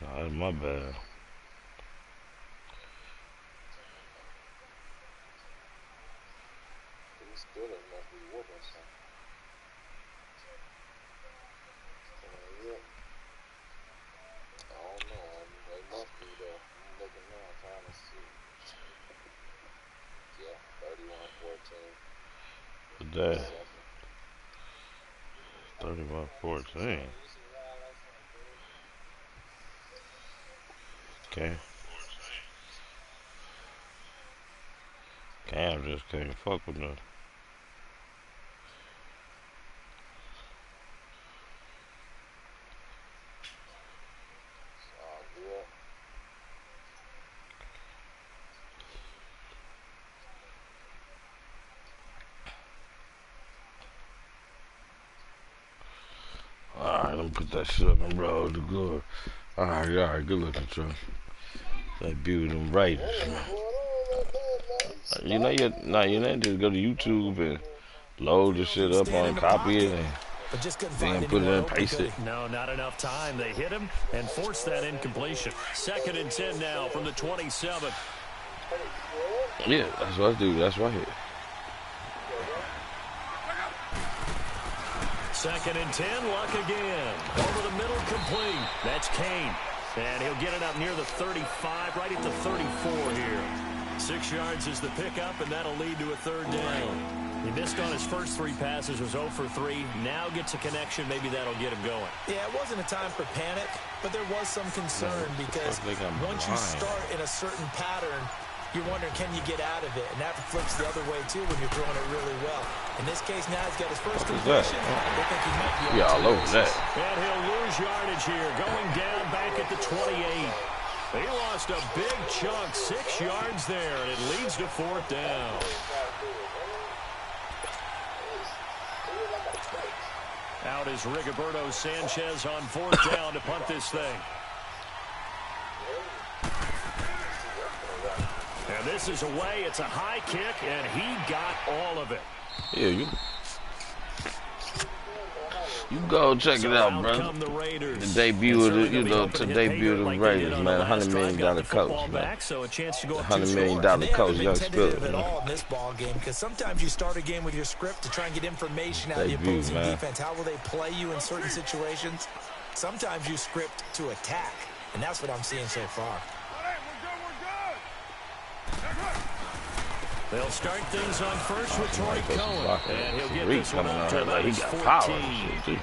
That's my bad. Today, 31-14. Okay. Cam just can't fuck with nothing. Alright, let me put that shit up and roll the glory. Alright, good looking, Trump. That beauty, them Raiders, man. You know, just go to YouTube and load the shit up on, copy it, and then put it in and paste it. No, not enough time. They hit him and forced that incompletion. 2nd and 10 now from the 27. Yeah, that's what I do. That's right here. 2nd and 10, Luck again. Over the middle, complete. That's Kane. And he'll get it up near the 35, right at the 34 here. 6 yards is the pickup, and that'll lead to a 3rd down. He missed on his first 3 passes, was 0 for 3. Now gets a connection. Maybe that'll get him going. Yeah, it wasn't a time for panic, but there was some concern because once you start in a certain pattern, you're wondering, can you get out of it? And that flips the other way, too, when you're throwing it really well. In this case, now he's got his first completion. They think he might be all over that. And he'll lose yardage here, going down back at the 28. He lost a big chunk, 6 yards there, and it leads to 4th down. Out is Rigoberto Sanchez on 4th down to punt this thing. And this is away. It's a high kick, and he got all of it. Yeah, you go check it out, brother. The debut of the, debut of the Raiders, man. $100 million coach, man. $100 million coach, young Spiller. At all in this ball game, because sometimes you start a game with your script to try and get information out of the opposing defense. How will they play you in certain situations? Sometimes you script to attack, and that's what I'm seeing so far. They'll start things on first with Troy Cohen, and he'll get this one up to about 14.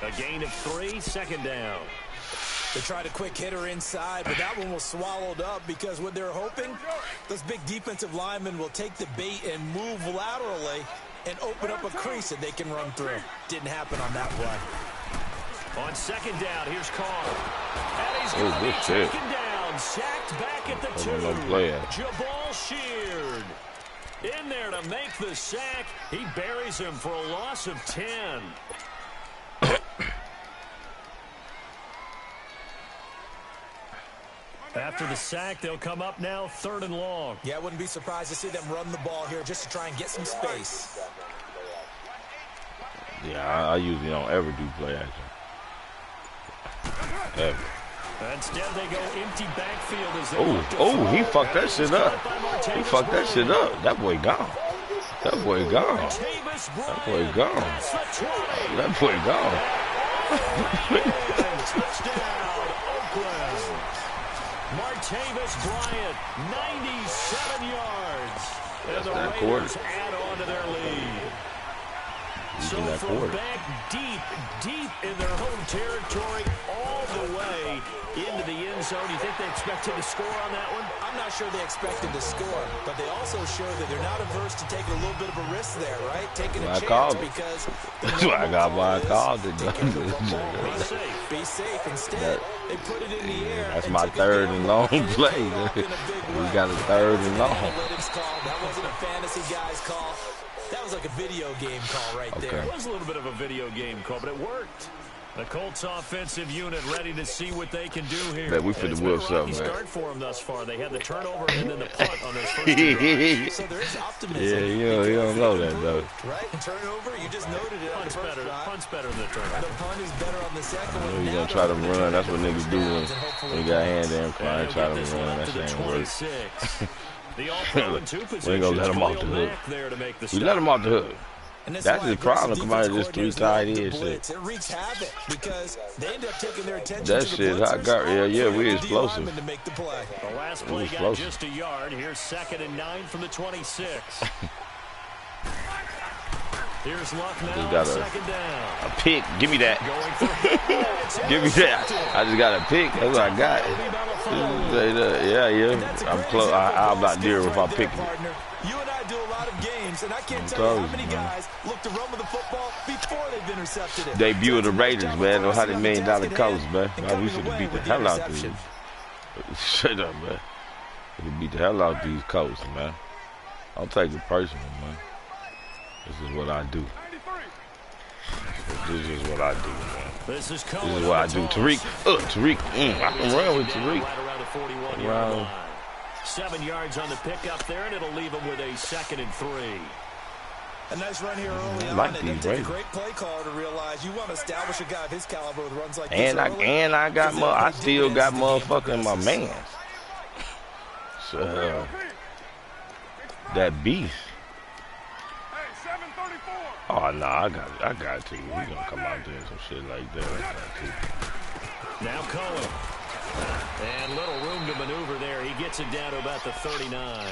A gain of 3, 2nd down. They tried a quick hitter inside, but that one was swallowed up because what they're hoping, those big defensive linemen will take the bait and move laterally and open up a crease that they can run through. Didn't happen on that play. On 2nd down, here's Carr. And he's going to be taken down, sacked back at the 2. Jabal Sheard in there to make the sack. He buries him for a loss of 10. After the sack, they'll come up now 3rd and long. Yeah, I wouldn't be surprised to see them run the ball here just to try and get some space. Yeah, I usually don't ever do play action. Ever. Instead, they go empty backfield as they he fucked that shit up. He fucked that shit up. That boy gone. That boy gone. That boy gone. That boy gone. Touchdown, Oakland. Martavis Bryant, 97 yards. And the Raiders add on to their lead. So from back deep in their home territory, all the way into the end zone. You think they expected to score on that one? I'm not sure they expected to score, but they also show that they're not averse to taking a little bit of a risk there, right? Taking a chance because that's why I got why I called it. Be safe. Instead, they put it in the air. That's my 3rd and long play. We got a 3rd and long. That wasn't a fantasy guy's call. That was like a video game call right there. It was a little bit of a video game call, but it worked. The Colts offensive unit ready to see what they can do here. Man, we finna whip something, man. Start for them thus far. They had the turnover and then the punt on those first two drives. So there is optimism. Yeah, you don't know that, though. Right? And turnover, you just noted it. Punt's better. Punt's better than the turnover. The punt is better on the second one. You're going to try to run. That's what niggas do when you got hand in flying, try to run. That ain't work. The all-pro in two positions. We ain't going to let him off the hook. We let him off the hook. That's his problem. Come out of this 3 tight end shit. It wreaks havoc because they end up taking their attention that shit, I got, yeah, we explosive. The last play got just a yard. Here's 2nd and 9 from the 26. Here's Luck now. Got 2nd down. A pick. Give me that. Give me that. I just got a pick. That's what I got. Yeah. I'm close. I'm not there if I pick it. You and I do a lot of games, and I can't tell you how many guys look to run with the football before they've intercepted it. Debut of the Raiders, man. No $100 million coach, man. We should have beat the hell out of these. Shut up, man. We should beat the hell out of these coaches, man. I'll take it personal, man. This is what I do. This is what I do, man. This is what I do. Tariq. Tariq. I can run with Tariq. Right around the 41-yard line. 7 yards on the pickup there, and it'll leave him with a 2nd and 3. A nice run here early on. Like and it takes a great play caller to realize you want to establish a guy of his caliber with runs like this. I still got motherfucking my man. So, that beast. Oh no, I got to. We gonna come out there and some shit like that. Now Cohen. And little room to maneuver there. He gets it down to about the 39.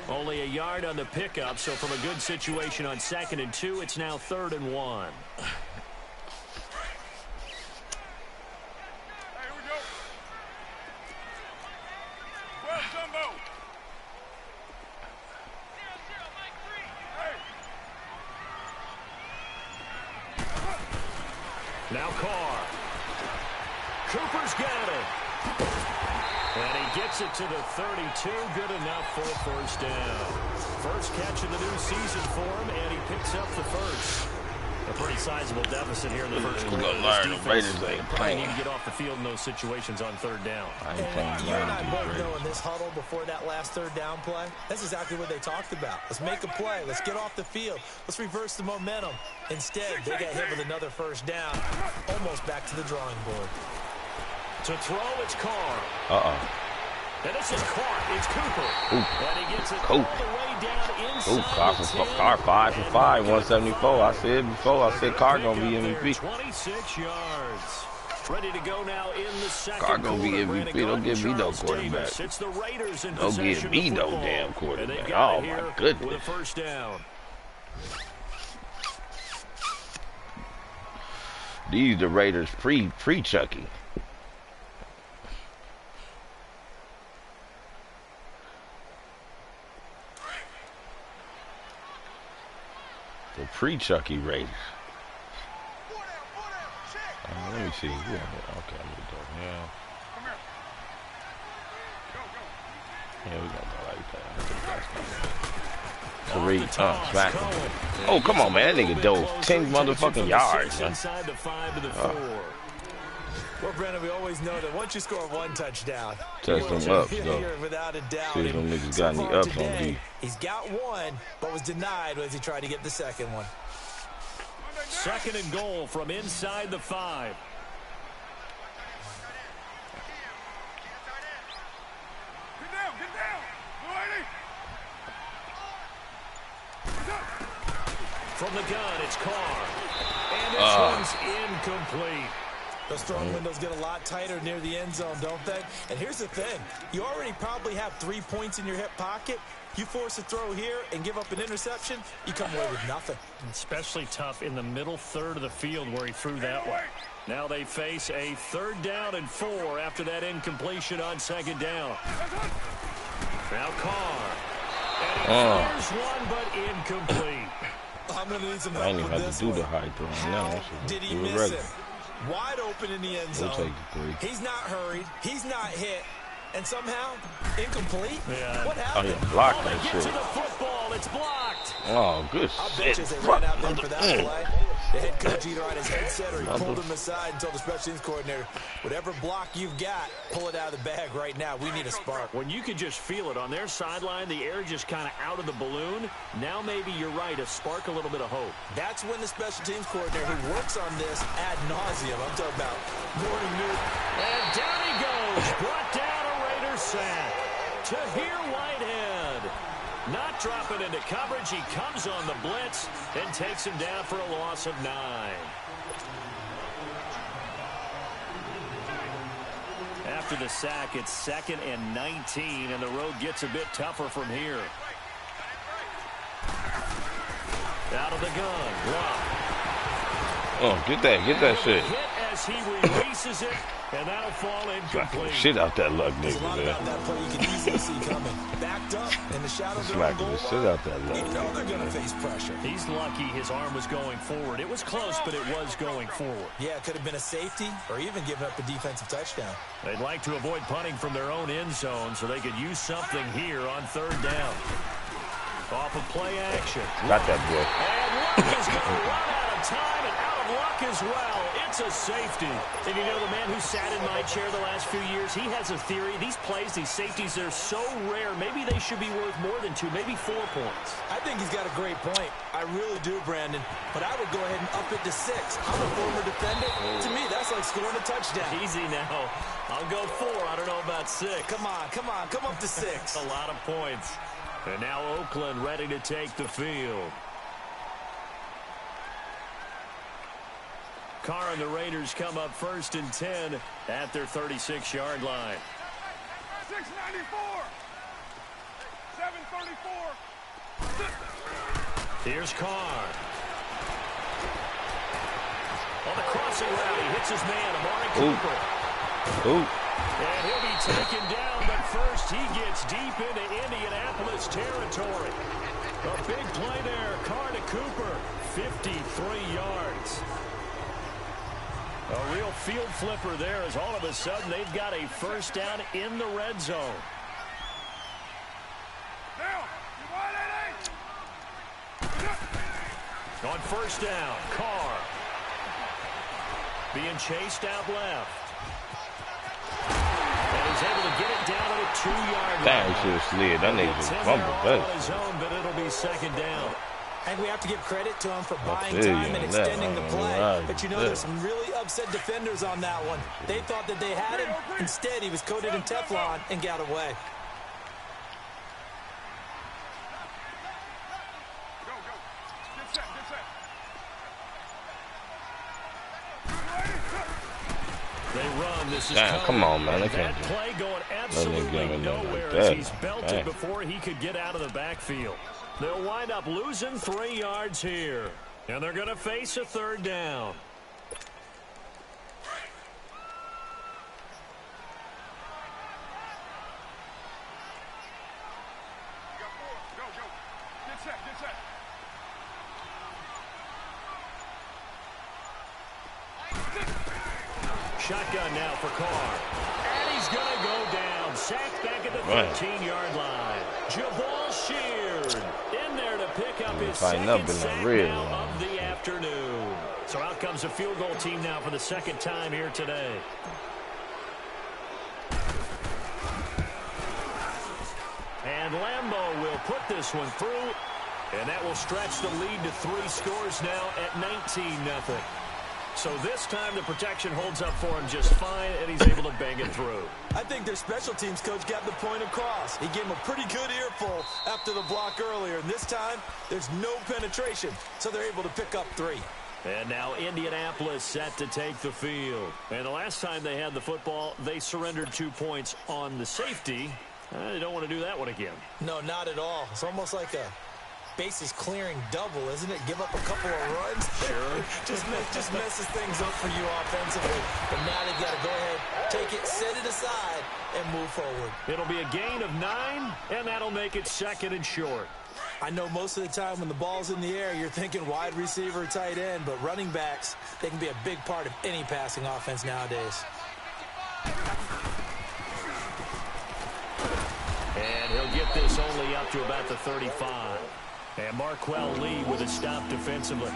Only a yard on the pickup, so from a good situation on 2nd and 2, it's now 3rd and 1. Now Carr. Cooper's got it. And he gets it to the 32. Good enough for a 1st down. First catch of the new season for him, and he picks up the first. A pretty sizable deficit here in the first quarter. The Raiders ain't playing. Need to get off the field in those situations on 3rd down. You and I both know in this huddle before that last 3rd down play, that's exactly what they talked about. Let's make a play. Let's get off the field. Let's reverse the momentum. Instead, they got hit with another 1st down, almost back to the drawing board. To throw, it's Carr. And this is Clark. It's Cooper. And he gets it all the way down inside. Carr 5 for 5, 174. I said before, I said Carr gonna be MVP. 26 yards. Ready to go now in the second Carr gonna be MVP. Don't give me no quarterback. It's the Raiders in Don't give me no damn quarterback. Oh my goodness. With a 1st down. These the Raiders pre-Chucky. The pre-Chucky Raiders. Let me see. Yeah, okay, I'm gonna go. Yeah, we gonna go like that. Smack him. Oh, come on, man. That nigga dove 10 motherfucking yards, man. Inside the 5 to the 4. Well, Brandon, we always know that once you score 1 touchdown, touch them ups, though. Without a doubt. See if them niggas got any ups on D. He's got 1, but was denied as he tried to get the 2nd one. 2nd and goal from inside the 5. From the gun, it's Carr. And this one's incomplete. Those throwing windows get a lot tighter near the end zone, don't they? And here's the thing. You already probably have 3 points in your hip pocket. You force a throw here and give up an interception, you come away with nothing. Especially tough in the middle 3rd of the field where he threw that one. Now they face a 3rd down and 4 after that incompletion on 2nd down. Now Carr. And he fires one, but incomplete. I'm going to need some I help ain't even with have this to do one. the high throw now. Did he miss it? Wide open in the end zone. We'll take the 3. He's not hurried. He's not hit. And somehow, incomplete? Yeah. What happened? Oh, yeah, blocked that Get shit. to the football. It's blocked. Oh, good I shit. bet you they ran out there for that play. The head coach either on his headset or he pulled him aside and told the special teams coordinator, whatever block you've got, pull it out of the bag right now. We need a spark. When you could just feel it on their sideline, the air just kind of out of the balloon. Now maybe you're right, a spark, a little bit of hope. That's when the special teams coordinator who works on this ad nauseum, I'm talking about morning news. And down he goes. Brought down a Raiders sack. Tahir Whitehead. Not dropping into coverage. He comes on the blitz and takes him down for a loss of 9. After the sack, it's 2nd and 19, and the road gets a bit tougher from here. Out of the gun. Wow. Oh, get that shit. Hit as he releases it, and that'll fall incomplete. Shit out that luck, There's a nigga, lot man. about that play you can easily see coming. Backed up in the shadow of the Smacking goal the shit line. out that luck. You know they're going to face pressure. He's lucky his arm was going forward. It was close, but it was going forward. Yeah, it could have been a safety or even given up a defensive touchdown. They'd like to avoid punting from their own end zone so they could use something here on 3rd down. Off of play action. Got that, boy. And Luck is going to run out of time and out of luck as well. It's a safety. And you know, the man who sat in my chair the last few years, he has a theory. These plays, these safeties, they're so rare. Maybe they should be worth more than 2, maybe 4 points. I think he's got a great point. I really do, Brandon. But I would go ahead and up it to 6. I'm a former defender. To me, that's like scoring a touchdown. Easy now. I'll go 4. I don't know about 6. Come on. Come up to 6. A lot of points. And now Oakland ready to take the field. Carr and the Raiders come up 1st and 10 at their 36-yard line. 694. 734. Here's Carr. On the crossing route, he hits his man, Amari Cooper. Ooh. And he'll be taken down, but first he gets deep into Indianapolis territory. A big play there, Carr to Cooper, 53 yards. A real field flipper there as all of a sudden they've got a 1st down in the red zone. On 1st down, Carr. Being chased out left. And he's able to get it down at a 2-yard line. Damn, should have slid. That nigga just fumbled on that. his own, but it'll be 2nd down. And we have to give credit to him for buying feel you time and on extending that. the play. Right. But you know, there's some really upset defenders on that one. They thought that they had him. Instead, he was coated in Teflon and got away. They run. This is Damn, come on, man. They can't that do play going Let absolutely me get in there nowhere like as that. he's belted Damn. before he could get out of the backfield. They'll wind up losing 3 yards here. And they're going to face a 3rd down. Shotgun now for Carr. And he's going to go down. Sacked back at the 13-yard line. Jabal Sheard in there to pick up his second sack now of the afternoon. So out comes a field goal team now for the 2nd time here today. And Lambeau will put this one through. And that will stretch the lead to 3 scores now at 19-0. So this time the protection holds up for him just fine, and he's able to bang it through. I think their special teams coach got the point across. He gave him a pretty good earful after the block earlier. And this time, there's no penetration, so they're able to pick up 3. And now Indianapolis set to take the field. And the last time they had the football, they surrendered 2 points on the safety. They don't want to do that one again. No, not at all. It's almost like a bases clearing double, isn't it? Give up a couple of runs. Sure. just messes things up for you offensively. But now they've got to go ahead, take it, set it aside, and move forward. It'll be a gain of 9, and that'll make it 2nd and short. I know most of the time when the ball's in the air, you're thinking wide receiver, tight end, but running backs, they can be a big part of any passing offense nowadays. And he'll get this only up to about the 35. And Marquell Lee with a stop defensively.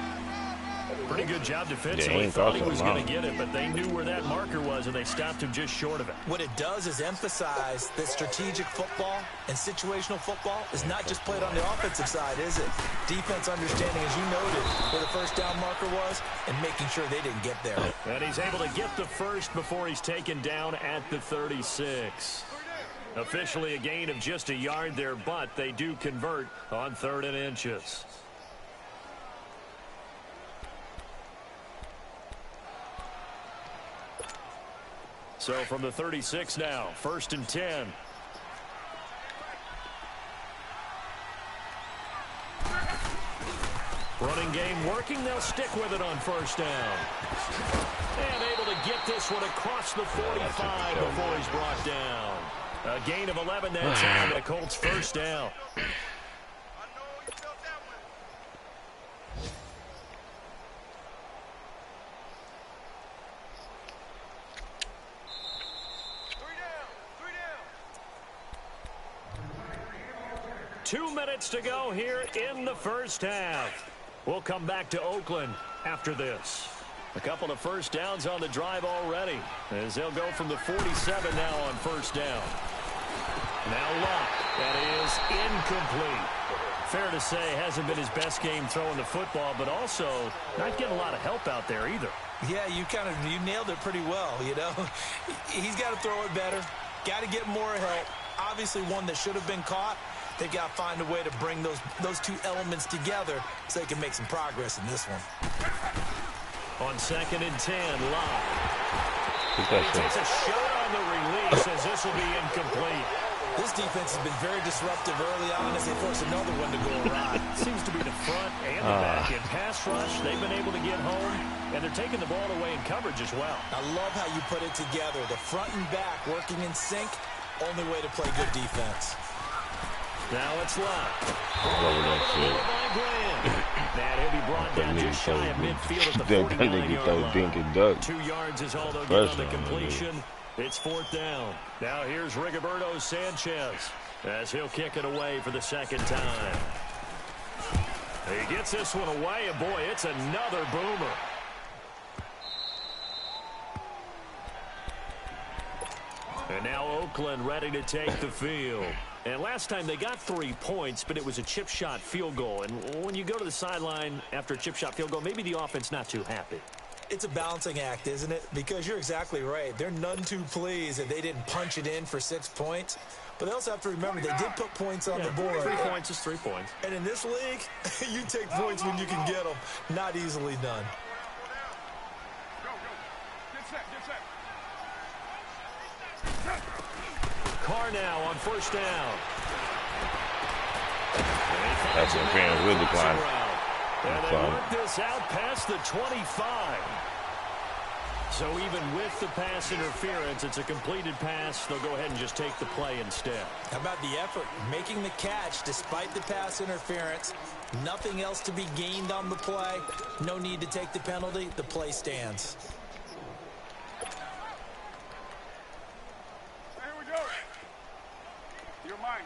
Pretty good job defensively. Thought he was going to get it, but they knew where that marker was, and they stopped him just short of it. What it does is emphasize that strategic football and situational football is not just played on the offensive side, is it? Defense understanding, as you noted, where the first down marker was and making sure they didn't get there. And he's able to get the first before he's taken down at the 36. Officially a gain of just a yard there, but they do convert on 3rd and inches. So from the 36 now, 1st and 10. Running game working. They'll stick with it on 1st down. And able to get this one across the 45 before he's brought down. A gain of 11 that time. The Colts 1st down. Two minutes to go here in the 1st half. We'll come back to Oakland after this. A couple of 1st downs on the drive already, as they'll go from the 47 now on 1st down. Now Luck. That is incomplete. Fair to say, hasn't been his best game throwing the football, but also not getting a lot of help out there either. Yeah, you nailed it pretty well, you know. He's got to throw it better. Got to get more help. Obviously one that should have been caught. They've got to find a way to bring those two elements together so they can make some progress in this one. On 2nd and 10, Locke. He takes a shot on the release as this will be incomplete. This defense has been very disruptive early on as they force another one to go awry. Seems to be the front and the back. In pass rush, they've been able to get home, and they're taking the ball away in coverage as well. I love how you put it together. The front and back working in sync, only way to play good defense. Now it's Locke. Now he'll be brought down just shy of midfield at the 49-yard line. 2 yards is all they'll get on the completion. It's 4th down. Now here's Rigoberto Sanchez as he'll kick it away for the 2nd time. He gets this one away, and boy, it's another boomer. And now Oakland ready to take the field. And last time they got 3 points, but it was a chip shot field goal. And when you go to the sideline after a chip shot field goal, maybe the offense not too happy. It's a balancing act, isn't it? Because you're exactly right. They're none too pleased that they didn't punch it in for 6 points. But they also have to remember they did put points on the board. 3 points is 3 points. And in this league, you take points when you can get them. Not easily done. Carr now on 1st down. That's what fans will decline. And they work this out past the 25. So even with the pass interference, it's a completed pass. They'll go ahead and just take the play instead. How about the effort? Making the catch despite the pass interference. Nothing else to be gained on the play. No need to take the penalty. The play stands. Here we go. You're mine.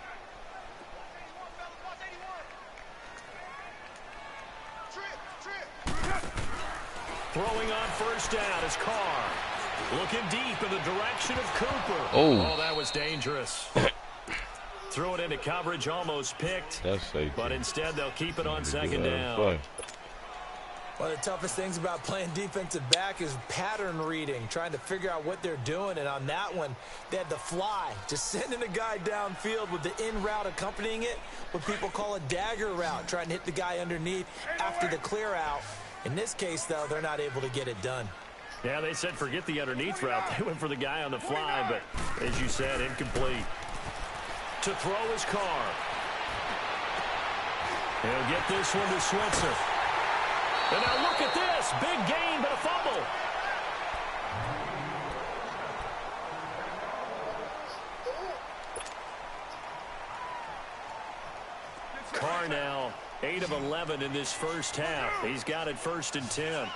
Throwing on 1st down is Carr. Looking deep in the direction of Cooper. Oh, that was dangerous. Threw it into coverage, almost picked. That's safe. But instead, they'll keep it on 2nd down. One of the toughest things about playing defensive back is pattern reading, trying to figure out what they're doing. And on that one, they had the fly, just sending a guy downfield with the in route accompanying it, what people call a dagger route, trying to hit the guy underneath after the clear out. In this case, though, they're not able to get it done. Yeah, they said forget the underneath route. They went for the guy on the fly, but as you said, incomplete. To throw is Carr. He'll get this one to Switzer. And now look at this. Big gain, but a fumble. Carr now 8 of 11 in this 1st half. He's got it 1st and 10.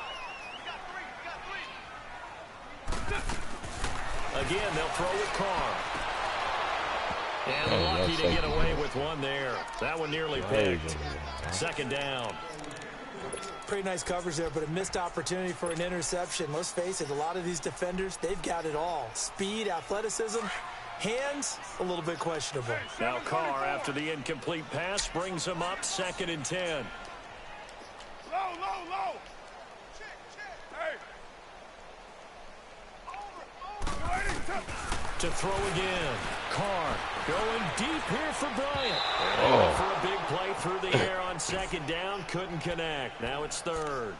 Again, they'll throw with Carr. And lucky to get away with one there. That one nearly picked. 2nd down. Pretty nice coverage there, but a missed opportunity for an interception. Let's face it, a lot of these defenders, they've got it all. Speed, athleticism, hands, a little bit questionable. Now Carr, after the incomplete pass, brings him up 2nd and 10. Low. Hey. To throw again. Carr going deep here for Bryant. For a big play through the air on 2nd down. Couldn't connect. Now it's 3rd.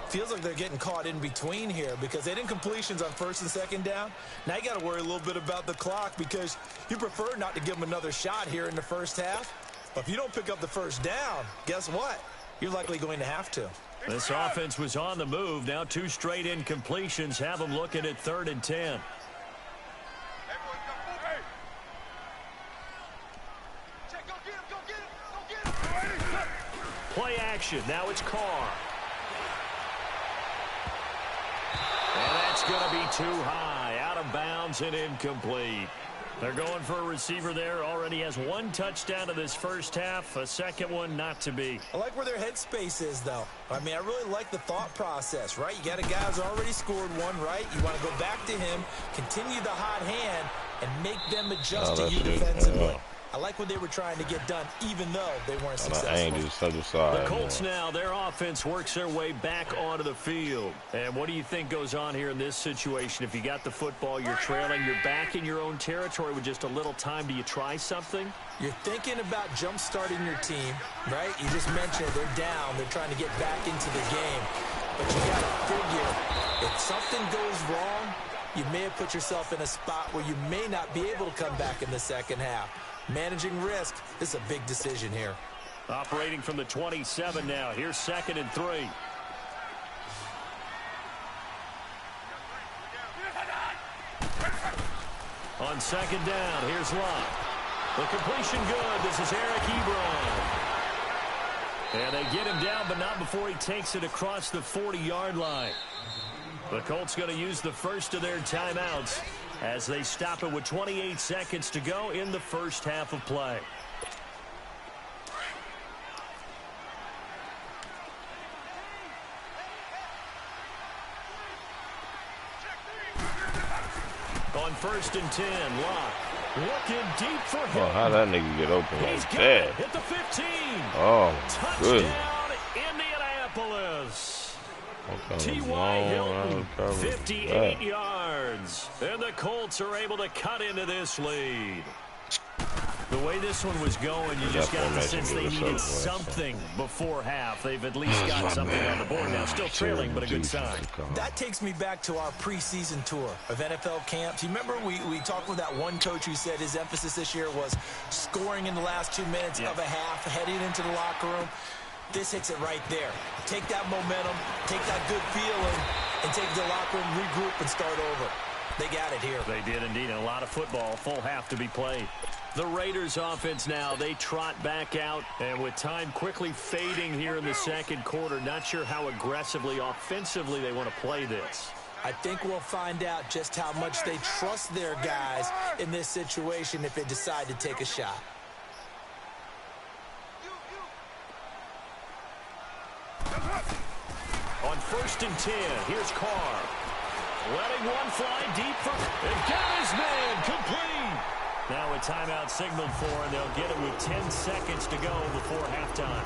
Feels like they're getting caught in between here because they didn't completions on 1st and 2nd down. Now you got to worry a little bit about the clock because you prefer not to give them another shot here in the first half. But if you don't pick up the 1st down, guess what? You're likely going to have to. This offense was on the move. Now 2 straight incompletions have them looking at 3rd and 10. Play action. Now it's Carr. And that's going to be too high. Out of bounds and incomplete. They're going for a receiver there. Already has 1 touchdown in this first half. A second one not to be. I like where their headspace is, though. I mean, I really like the thought process, right? You got a guy who's already scored 1, right? You want to go back to him, continue the hot hand, and make them adjust to you defensively. I like what they were trying to get done, even though they weren't successful. The Colts now, their offense works their way back onto the field. And what do you think goes on here in this situation? If you got the football, you're trailing, you're back in your own territory with just a little time. Do you try something? You're thinking about jump-starting your team, right? You just mentioned they're down. They're trying to get back into the game. But you got to figure, if something goes wrong, you may have put yourself in a spot where you may not be able to come back in the second half. Managing risk, this is a big decision here. Operating from the 27 now. Here's 2nd and 3. On 2nd down, here's Locke. The completion good. This is Eric Ebron. And they get him down, but not before he takes it across the 40-yard line. The Colts going to use the first of their timeouts as they stop it with 28 seconds to go in the first half of play. On 1st and 10, Locke looking deep for him. Oh, how'd that nigga get open like that? Hit the 15. Oh, good. Touchdown, Indianapolis. T.Y. Hilton, 58 yards. And the Colts are able to cut into this lead. The way this one was going, you just got the sense they needed something before half. They've at least got something on the board now. Still trailing, but a good sign. That takes me back to our preseason tour of NFL camps. You remember we talked with that one coach who said his emphasis this year was scoring in the last 2 minutes of a half, heading into the locker room. This hits it right there. Take that momentum, take that good feeling, and take the locker room, regroup, and start over. They got it here. They did indeed, and a lot of football, full half to be played. The Raiders offense now, they trot back out, and with time quickly fading here in the second quarter, not sure how aggressively, offensively they want to play this. I think we'll find out just how much they trust their guys in this situation if they decide to take a shot. On 1st and 10, here's Carr. Letting one fly deep for, and got his man, complete. Now a timeout signaled for, and they'll get it with 10 seconds to go before halftime.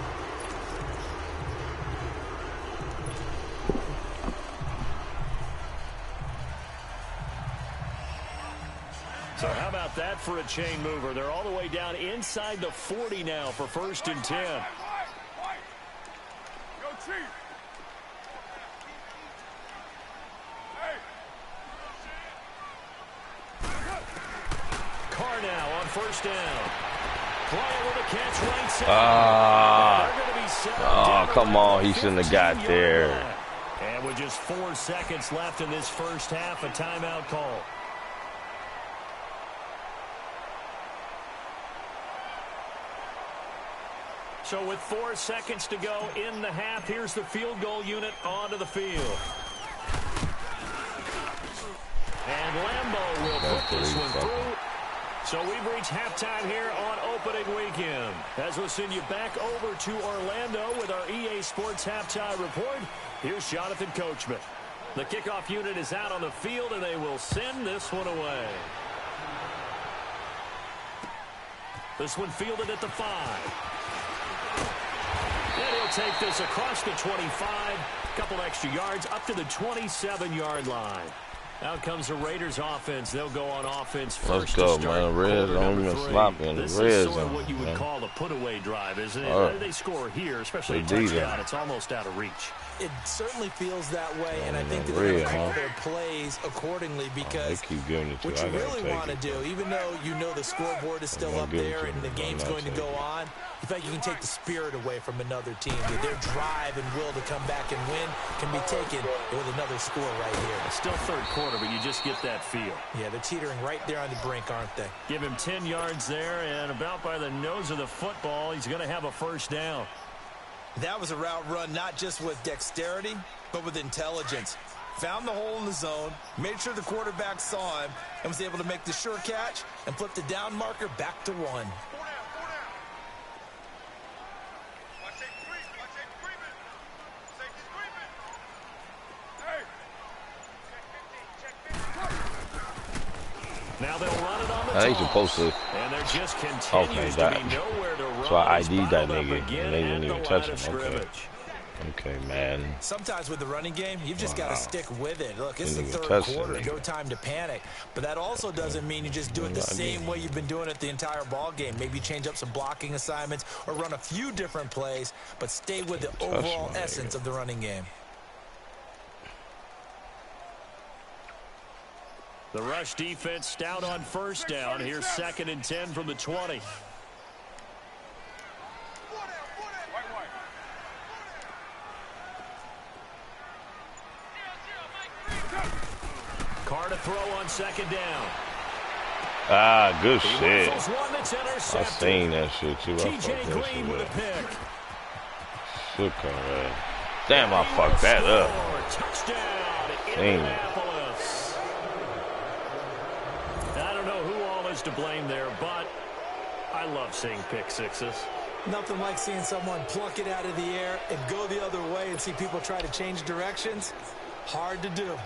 So how about that for a chain mover? They're all the way down inside the 40 now for 1st and 10. Go Chief. Carr now on 1st down. Bryant with a catch right side. Oh, come on. He shouldn't have got there. And with just 4 seconds left in this first half, a timeout call. So with 4 seconds to go in the half, here's the field goal unit onto the field. And Lambeau will put this one through. So we've reached halftime here on opening weekend. As we'll send you back over to Orlando with our EA Sports Halftime Report, here's Jonathan Coachman. The kickoff unit is out on the field, and they will send this one away. This one fielded at the 5. And he'll take this across the 25, a couple extra yards, up to the 27-yard line. Out comes the Raiders offense. They'll go on offense first. Let's go, man. Red zone, even sloppy in the red zone. This is sort of what you would call a put-away drive, isn't it? They score here, especially a touchdown. It's almost out of reach. It certainly feels that way, and I think that they're going to call their plays accordingly because keep giving it to what you really want to do, even though you know the scoreboard is still up there and the game's going to go on, you feel like you can take the spirit away from another team. Their drive and will to come back and win can be taken with another score right here. It's still third quarter, but you just get that feel. Yeah, they're teetering right there on the brink, aren't they? Give him 10 yards there, and about by the nose of the football, he's going to have a first down. That was a route run not just with dexterity, but with intelligence. Found the hole in the zone, made sure the quarterback saw him, and was able to make the sure catch and flip the down marker back to 1. Watch it creeping. Safety's creeping. Hey. Check 15. Now they'll run it on the He's supposed to. And there just continues to be nowhere to run. So I ID'd that nigga, and they didn't even touch him. Okay, man. Sometimes with the running game, you've just got to stick with it. Look, it's the third quarter, no time to panic. But that also doesn't mean you just do it the same way you've been doing it the entire ball game. Maybe change up some blocking assignments or run a few different plays, but stay with the overall essence of the running game. The rush defense stout on first down. Here's 2nd and 10 from the 20. Carr to throw on 2nd down. Ah, good shit. I seen that shit too. TJ Green with a pick. Shit, man. Damn, I fucked that up. Touchdown in Indianapolis. I don't know who all is to blame there, but I love seeing pick sixes. Nothing like seeing someone pluck it out of the air and go the other way and see people try to change directions. Hard to do.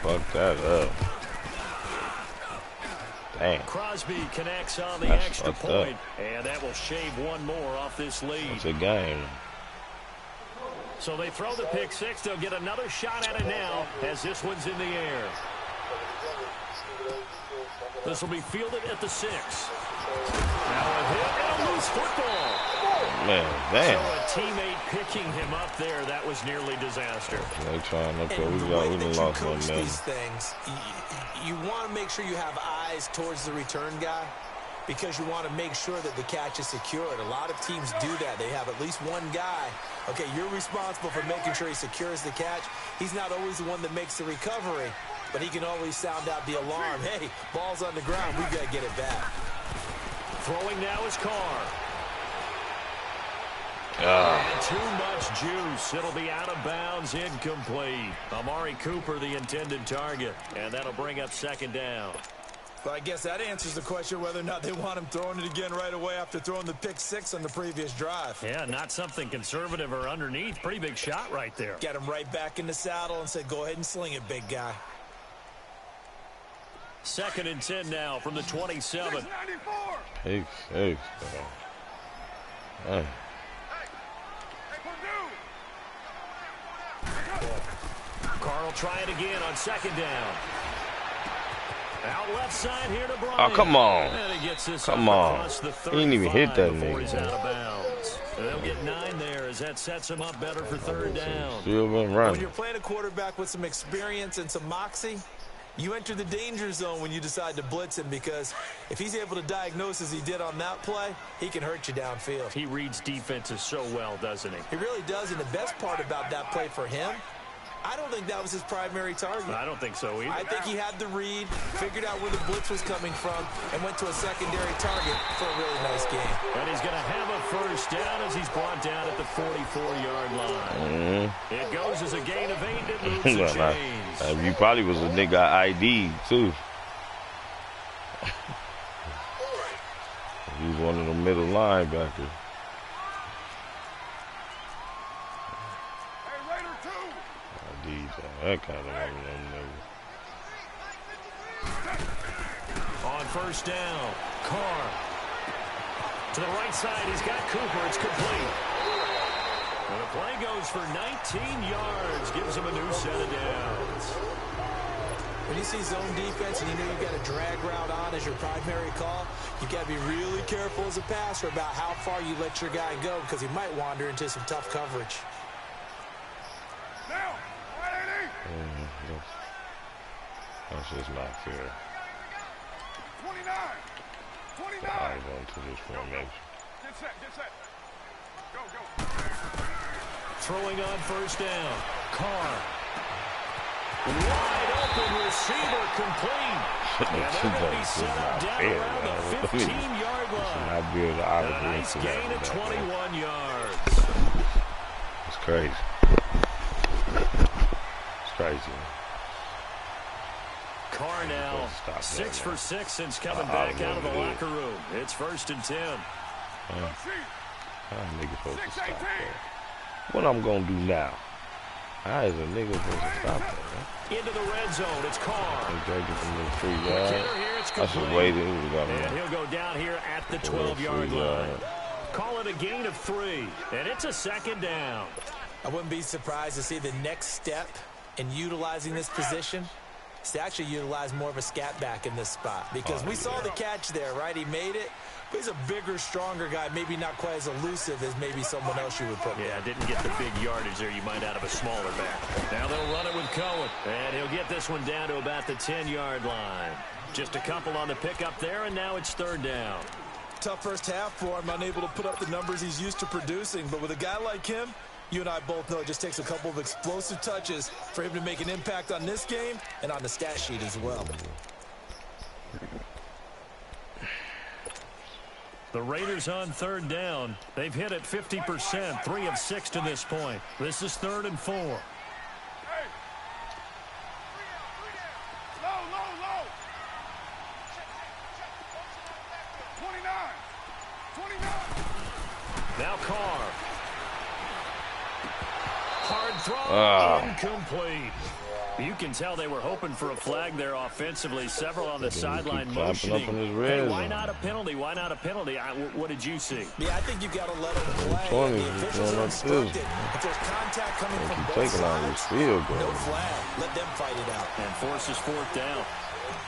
Fuck that up. Damn. Crosby connects on the extra point, and that will shave one more off this lead. It's a game. So they throw the pick six. They'll get another shot at it now as this one's in the air. This will be fielded at the 6. Now a hit and a loose football. Man, damn. So a teammate picking him up there, that was nearly disaster. They trying to go. We lost one man. These things, you want to make sure you have eyes towards the return guy because you want to make sure that the catch is secured. A lot of teams do that. They have at least one guy. Okay, you're responsible for making sure he secures the catch. He's not always the one that makes the recovery, but he can always sound out the alarm. Hey, ball's on the ground. We've got to get it back. Throwing now is Carr. And too much juice. It'll be out of bounds, incomplete. Amari Cooper, the intended target. And that'll bring up 2nd down. Well, I guess that answers the question whether or not they want him throwing it again right away after throwing the pick 6 on the previous drive. Yeah, not something conservative or underneath. Pretty big shot right there. Get him right back in the saddle and said, go ahead and sling it, big guy. 2nd and 10 now from the 27. Hey. Carr will try it again on 2nd down. Out left side here to Bryant. Oh, come on. And he gets this come on. He didn't even hit that nigga. He's out of nigga. bounds. They'll get 9 there as that sets him up better for 3rd down. Still been running. When you're playing a quarterback with some experience and some moxie, you enter the danger zone when you decide to blitz him because if he's able to diagnose as he did on that play, he can hurt you downfield. He reads defenses so well, doesn't he? He really does, and the best part about that play for him, I don't think that was his primary target. I don't think so either. I think he had the read, figured out where the blitz was coming from, and went to a secondary target for a really nice game. And he's going to have a first down as he's brought down at the 44-yard line. It goes as a gain of 8 and moves the chains. You probably was a nigga ID too. He's one of the middle linebackers. Hey, Raider 2. That kind of one. On first down, Carr. To the right side, he's got Cooper. It's complete. And the play goes for 19 yards. Gives him a new set of downs. When you see zone defense and you know you've got a drag route on as your primary call, you've got to be really careful as a passer about how far you let your guy go because he might wander into some tough coverage. Now, 180. That's just not fair. 29. 29. I go into this formation. Get set, get set. Go, go. Throwing on first down, Carr. Wide open receiver complete. And they're going to be set up down around the 15-yard line. A nice gain of 21 yards. It's crazy. It's crazy. Carr now 6 for 6 since coming back out of the locker room. It's 1st and 10. Niggas supposed to stop that. What I'm gonna do now? How is a nigga supposed to stop that, man? Into the red zone, it's Carr. I should wait. And he'll go down here at the 12-yard line. Call it a gain of 3, and it's a 2nd down. I wouldn't be surprised to see the next step in utilizing this position is to actually utilize more of a scat back in this spot. Because we saw the catch there, right? He made it. But he's a bigger, stronger guy, maybe not quite as elusive as maybe someone else you would put there. Yeah, didn't get the big yardage there you might out of a smaller back. Now they'll run it with Cohen. And he'll get this one down to about the 10-yard line. Just a couple on the pickup there, and now it's 3rd down. Tough first half for him, unable to put up the numbers he's used to producing. But with a guy like him, you and I both know it just takes a couple of explosive touches for him to make an impact on this game and on the stat sheet as well. The Raiders on 3rd down. They've hit it 50%, 3 of 6 to this point. This is 3rd and 4. Hey. Low, low, low. 29. 29. Now Carr. Hard throw, incomplete. You can tell they were hoping for a flag there offensively. Several on the sideline motioning. Hey, why not a penalty? Why not a penalty? What did you see? Yeah, I think you've got to let them play. The officials are instructed. If there's contact coming from both sides, no flag. Let them fight it out. And forces 4th down.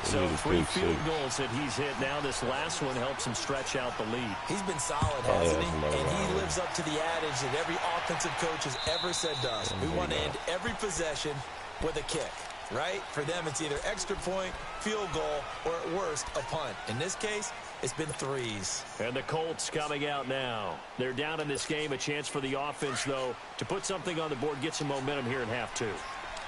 So 3 field goals that he's hit now. This last one helps him stretch out the lead. He's been solid, hasn't he? And he lives up to the adage that every offensive coach has ever said to us. We want to end every possession with a kick, right? For them, it's either extra point, field goal, or at worst, a punt. In this case, it's been 3s. And the Colts coming out now. They're down in this game. A chance for the offense, though, to put something on the board, get some momentum here in half 2.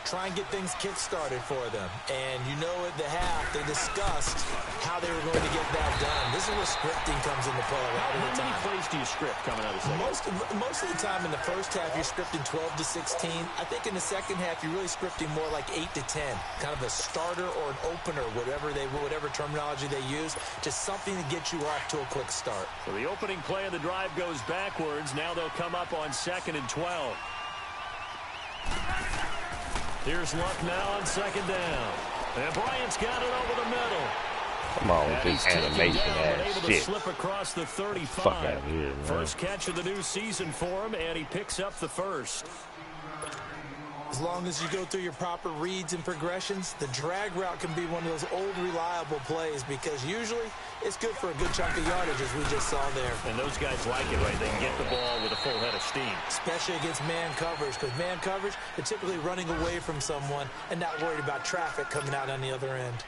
Try and get things kick-started for them. And you know at the half, they discussed how they were going to get that done. This is where scripting comes into play a lot of the time. How many plays do you script coming out of the second? Most of the time in the first half, you're scripting 12 to 16. I think in the second half, you're really scripting more like 8 to 10. Kind of a starter or an opener, whatever terminology they use. Just something to get you off to a quick start. So the opening play of the drive goes backwards. Now they'll come up on 2nd and 12. Here's Luck now on 2nd down. And Bryant's got it over the middle. Come on with this animation ass able shit. to slip across the 35. Fuck out of here, man. First catch of the new season for him, and he picks up the first. As long as you go through your proper reads and progressions, the drag route can be one of those old reliable plays because usually it's good for a good chunk of yardage, as we just saw there. And those guys like it, right? They can get the ball with a full head of steam. Especially against man coverage, because man coverage, they're typically running away from someone and not worried about traffic coming out on the other end.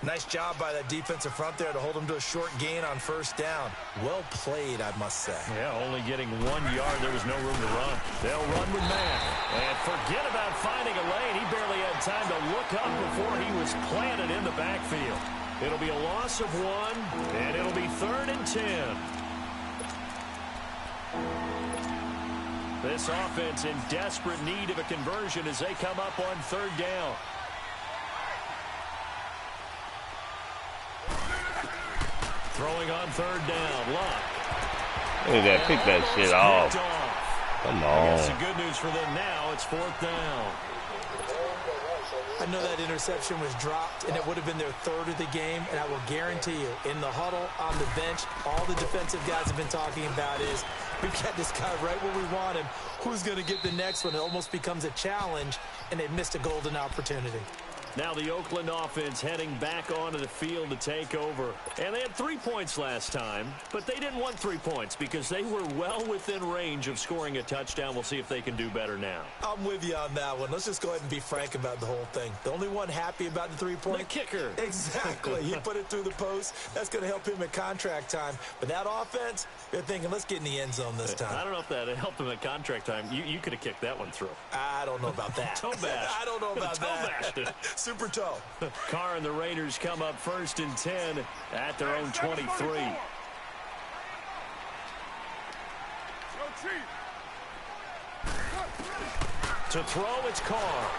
Nice job by that defensive front there to hold them to a short gain on first down. Well played, I must say. Yeah, only getting 1 yard. There was no room to run. They'll run with man. And forget about finding a lane. He barely had time to look up before he was planted in the backfield. It'll be a loss of 1, and it'll be 3rd and 10. This offense in desperate need of a conversion as they come up on 3rd down. Throwing on third down. Luck. Look at that. Pick that shit off. Come on. The good news for them now, it's fourth down. I know that interception was dropped, and it would have been their third of the game, and I will guarantee you, in the huddle, on the bench, all the defensive guys have been talking about is, we've got this guy right where we want him. Who's going to get the next one? It almost becomes a challenge, and they missed a golden opportunity. Now the Oakland offense heading back onto the field to take over. And they had 3 points last time, but they didn't want 3 points because they were well within range of scoring a touchdown. We'll see if they can do better now. I'm with you on that one. Let's just go ahead and be frank about the whole thing. The only one happy about the 3-point. The kicker. Exactly. He put it through the post. That's going to help him at contract time. But that offense, they're thinking, let's get in the end zone this time. I don't know if that helped him at contract time. You could have kicked that one through. I don't know about that. Toe bash. I don't know about that. Toe bash. Super toe. Carr and the Raiders come up 1st and 10 at their own 23. To throw, it's Carr.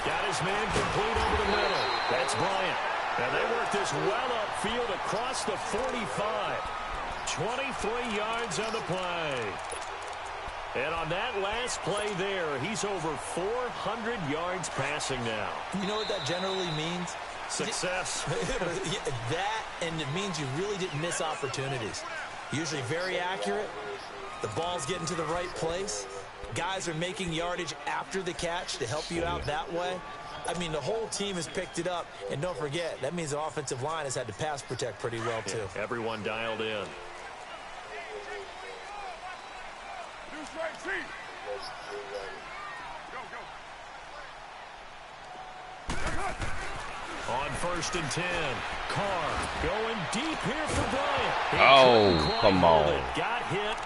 Got his man complete over the middle. That's Bryant. And they work this well upfield across the 45. 23 yards on the play. And on that last play there, he's over 400 yards passing now. You know what that generally means? Success. That, and it means you really didn't miss opportunities. Usually very accurate. The ball's getting to the right place. Guys are making yardage after the catch to help you out that way. I mean, the whole team has picked it up. And don't forget, that means the offensive line has had to pass protect pretty well, too. Yeah, everyone dialed in. On 1st and 10, Carr going deep here for Bryant. Come on. Got hit.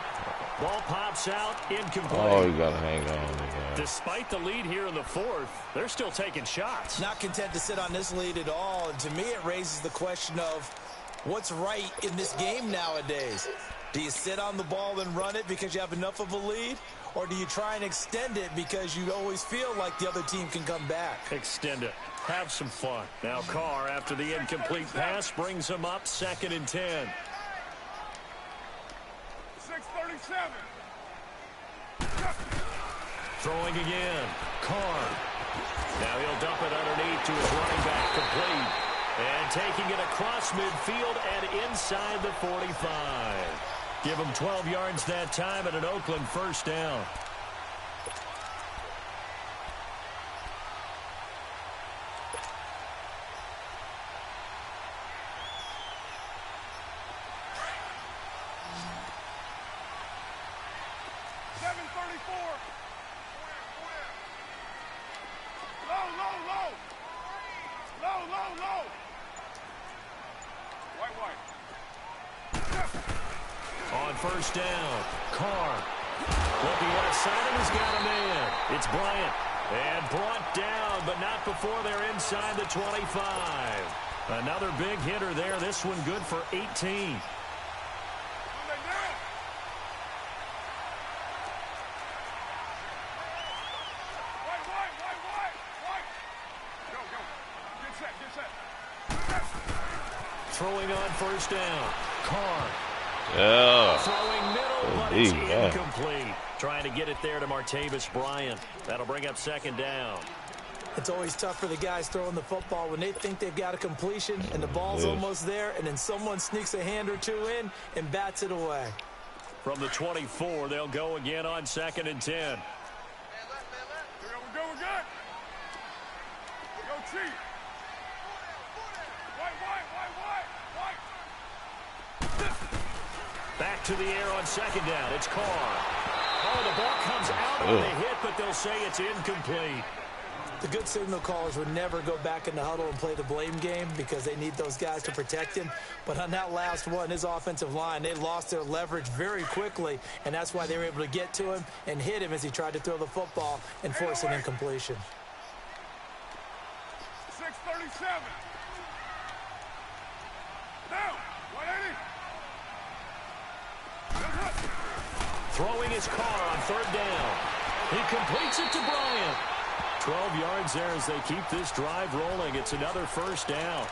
Ball pops out, incomplete. Oh, you got to hang on. Despite the lead here in the 4th, they're still taking shots. Not content to sit on this lead at all. And to me, it raises the question of what's right in this game nowadays. Do you sit on the ball and run it because you have enough of a lead? Or do you try and extend it because you always feel like the other team can come back? Extend it. Have some fun. Now Carr, after the incomplete pass, brings him up 2nd and 10. 6:37. Throwing again. Carr. Now he'll dump it underneath to his running back, complete. And taking it across midfield and inside the 45. Give him 12 yards that time at an Oakland 1st down. On 1st down, Carr looking outside and has got a man. It's Bryant. And brought down, but not before they're inside the 25. Another big hitter there. This one good for 18. Throwing on 1st down, Carr. Yeah. Throwing middle, but it's incomplete. Trying to get it there to Martavis Bryant. That'll bring up 2nd down. It's always tough for the guys throwing the football when they think they've got a completion and the ball's almost there, and then someone sneaks a hand or two in and bats it away. From the 24, they'll go again on 2nd and 10. We're good. Go cheat. Back to the air on 2nd down. It's Carr. Oh, the ball comes out on the hit, but they'll say it's incomplete. The good signal callers would never go back in the huddle and play the blame game because they need those guys to protect him. But on that last one, his offensive line, they lost their leverage very quickly, and that's why they were able to get to him and hit him as he tried to throw the football and force an incompletion. 6:37. Now, 180. Throwing his Carr on 3rd down. He completes it to Bryant. 12 yards there as they keep this drive rolling. It's another 1st down.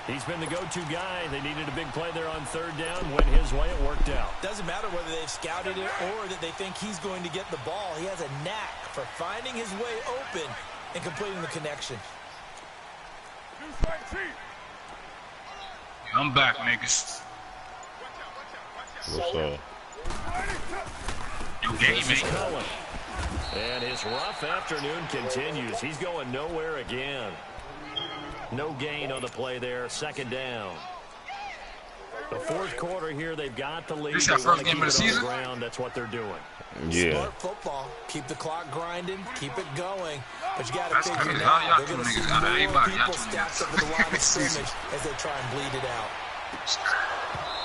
He's been the go-to guy. They needed a big play there on third down. Went his way. It worked out. Doesn't matter whether they've scouted it or that they think he's going to get the ball. He has a knack for finding his way open and completing the connection. I'm back, niggas. What's up? New game, man. And his rough afternoon continues. He's going nowhere again. No gain on the play there. Second down. The fourth quarter here, they've got the lead. This is our first game of the season? Ground. That's what they're doing. Yeah. Smart football. Keep the clock grinding. Keep it going. But you got to That's figure crazy. now Y'all they're going to see two niggas, more everybody, people y'all two stacked up niggas. at the line of scrimmage as they try and bleed it out.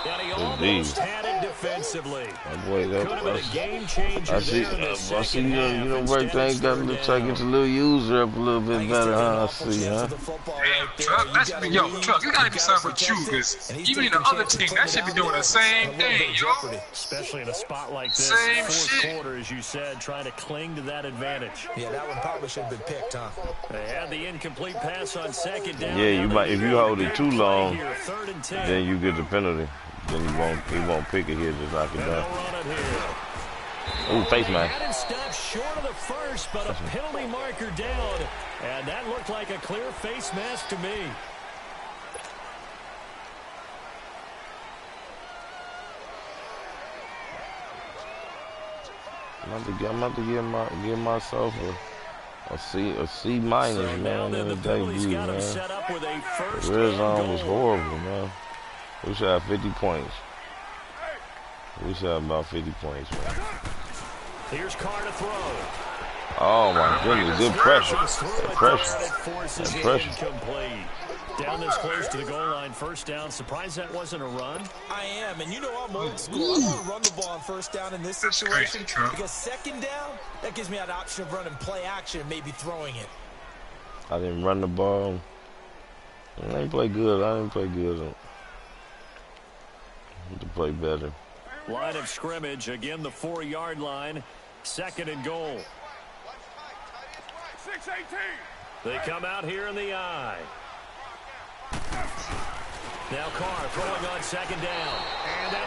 And he almost had it defensively. My boy, Could have been a game changer. I see right there. Got to try to get the little user up a little bit better, huh? I see, huh? Damn, Truck, that should be, yo, Truck, it gotta be something with you, because even in the other team, that should be doing the same thing, yo. Especially in a spot like this. Same Fourth shit. quarter, as you said, trying to cling to that advantage. Yeah, that one probably should have been picked, huh? They had the incomplete pass on second down. Yeah, you might. If you hold it too long, Here, 3rd and 10. then you get the penalty. Then he won't pick it here, just knock it And down. they'll run it here. Ooh, face mask. Had it stopped short of the first, but a penalty marker down. And that looked like a clear face mask to me. I'm about to give myself a C minus, So now man. then In the the penalty's debut, got him man. set up with a first The red and zone goal. was horrible, man. We should have 50 points. We should have about 50 points, man. Here's Carr to throw. Oh my goodness, good pressure. Good pressure. It forces Good it pressure. incomplete. Down this close to the goal line, first down. Surprised that wasn't a run. I am, and you know I'm old school. I want to run the ball on first down in this situation because second down, that gives me an option of running play action and maybe throwing it. I didn't run the ball. I didn't play good. I didn't play good. I need to play better. Line of scrimmage, again the 4-yard line. Second and goal. 6-18. They come out here in the I. Now Carr throwing on second down.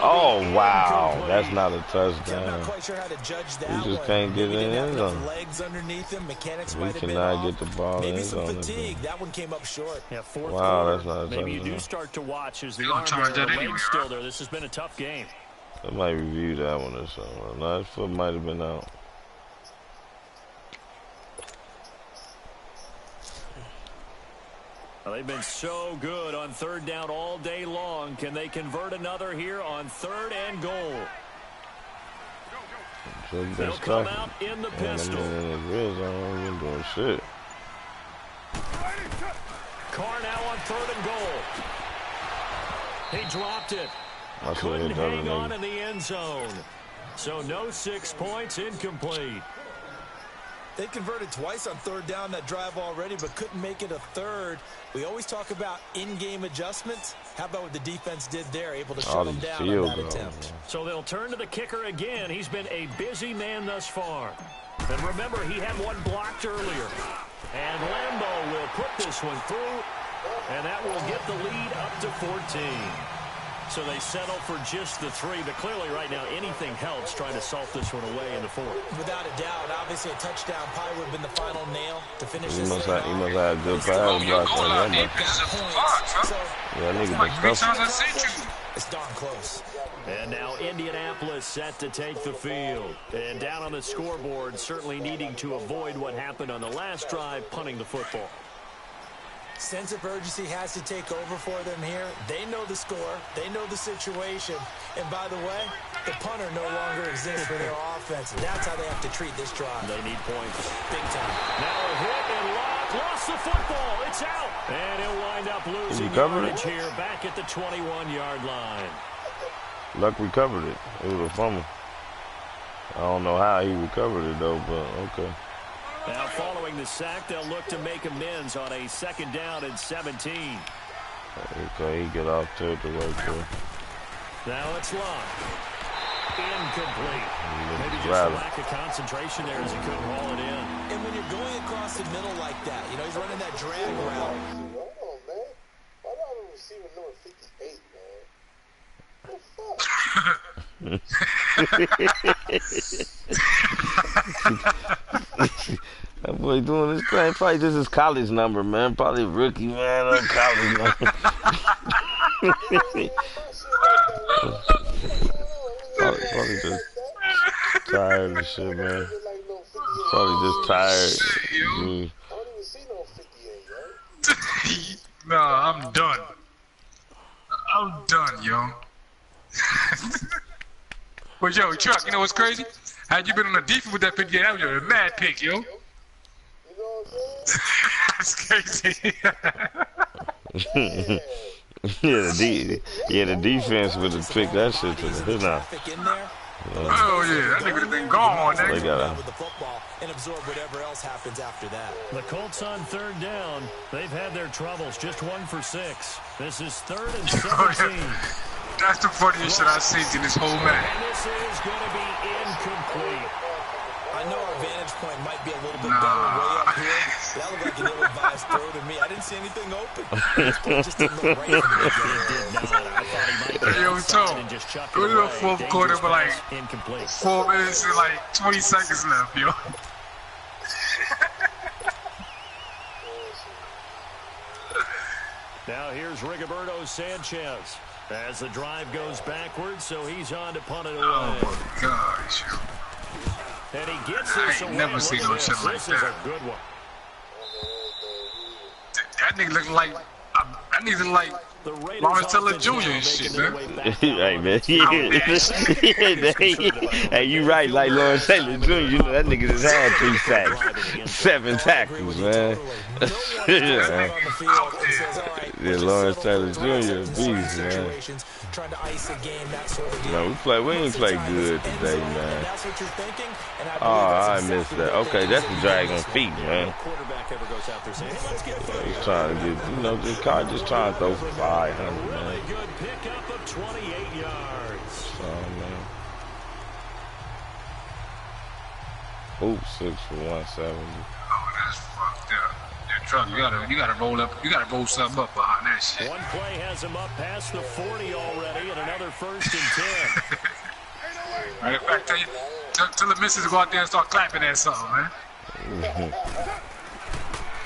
Oh, wow. incomplete. That's not a I'm not touchdown. quite sure how to judge that. We just one. can't get Maybe in didn't have end enough zone. legs underneath him. Mechanics We might have been cannot off. get the ball in Maybe end some zone. fatigue. That one came up short. Yeah, fourth Wow, quarter. that's not a Maybe you do touchdown. start to watch as the They gonna arm charge there, that the anyway, leg's huh? still there. This has been a tough game. I might review that one or something. No, his foot might have been out. Well, they've been so good on third down all day long. Can they convert another here on 3rd and goal? They'll come out in the pistol. In the red zone, we ain't doing shit. Carr now on 3rd and goal. He dropped it. I should Couldn't have hit the other hang on nigga. in the end zone. So no 6 points, incomplete. They converted twice on third down that drive already, but couldn't make it a third. We always talk about in-game adjustments. How about what the defense did there, able to shut them down on that attempt. So they'll turn to the kicker again. He's been a busy man thus far. And remember, he had one blocked earlier. And Lambeau will put this one through, and that will get the lead up to 14. So they settle for just the 3, but clearly right now anything helps trying to salt this one away in the 4th. Without a doubt, obviously a touchdown probably would have been the final nail to finish He this must thing have off. a good pass Oh, your block goal on line that. defense is far, Truck. So Yeah, nigga Like 3 been times stuffed. I sent you. it's darn close. And now Indianapolis set to take the field. And down on the scoreboard, certainly needing to avoid what happened on the last drive, punting the football. Sense of urgency has to take over for them here. They know the score. They know the situation. And by the way, the punter no longer exists for their offense. And that's how they have to treat this drive. They need points. Big time. Now a hit and lost the football. It's out. And he'll wind up losing recovered yardage here back at the 21-yard line. Luck recovered it. It was a fumble. I don't know how he recovered it, though, but okay. Now following the sack, they'll look to make amends on a 2nd down and 17. Okay, he get off to the right there. Now it's locked. Incomplete. Maybe just a Rather. lack of concentration there as he couldn't haul it in. And when you're going across the middle like that, you know, he's running that drag route. That boy doing this thing. Probably this is college number, man. Probably rookie, man. On college number. Probably just tired of shit, man. Probably just tired. Nah, I'm done. I'm done, yo. But yo, Chuck, you know what's crazy? Had you been on the defense with that 58, that was a mad pick, yo. That's crazy. the defense would have picked that shit to the hood now. Oh yeah, that nigga would have been gone. They got with the football and absorb whatever else happens after that. The Colts on third down. They've had their troubles. Just 1 for 6. This is 3rd and 17. That's the funniest shit I've seen in this whole match. And this is going to be incomplete. I know our vantage point might be a little bit better way up here. That looked like an ill-advised throw to me. I didn't see anything open. This play just didn't look right from the beginning. Yo, Tom, go to the fourth quarter with like 4 minutes and like 20 seconds left, yo. Now here's Rigoberto Sanchez as the drive goes backwards, so he's on to punt it away. Oh my gosh. And he gets this away. Never seen no shit like This that. is a good one. That nigga look like Lawrence Taylor Jr. and shit, man. Hey, man. Hey, you right, like Lawrence Taylor Jr. You know that nigga just had 3 sacks, 7 tackles, man. Yeah, Lawrence Taylor Jr. a beast, man. No, we ain't play good today, man. Oh, I missed that. Okay, that's the Dragon feet, man. He's trying to get, you know, this car just trying to throw for 500, man. Really good pickup of 28 yards. So, man. Ooh, 6 for 170. Oh, that's fucked up. That truck, you gotta roll up, you gotta roll something up behind that shit. One play has him up past the 40 already, and another 1st and 10. Right back to you. Tell the missus to go out there and start clapping that song, man.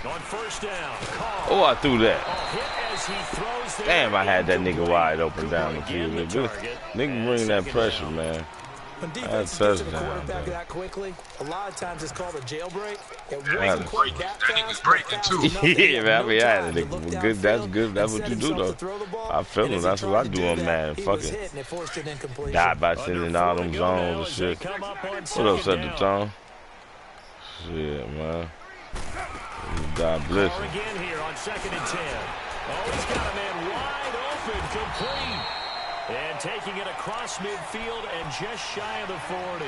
On 1st down, Oh, I threw that. hit as he throws there. Damn, I had that nigga wide open down the field. Nigga bring that pressure, man. When defense gets to the quarterback that quickly, a lot of times it's called a jailbreak. It wasn't quite that That nigga's breaking too. Yeah, man, I mean, I had a nigga. Good, that's good. That's what you do, though. I feel it. That's what I do on man. Fucking die by sending all them zones and shit. What up, Southern Tom? Shit, man. God bless him. Again here on 2nd and 10. Oh, he's got a man wide open, complete. And taking it across midfield and just shy of the 40.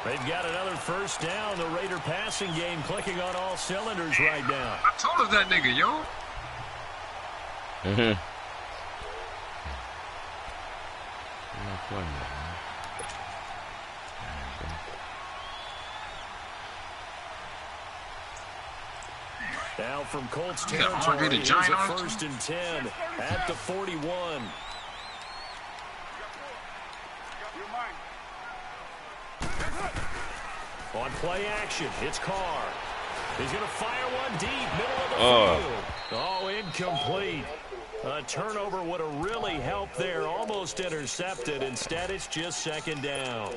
They've got another 1st down. The Raider passing game clicking on all cylinders right now. I told us that nigga, yo. I'm not playing that, man. Now from Colts territory, here's a 1st and 10 at the 41. On play action, it's Carr. He's going to fire one deep, middle of the field. Oh, incomplete. A turnover would have really helped there, almost intercepted. Instead, it's just 2nd down.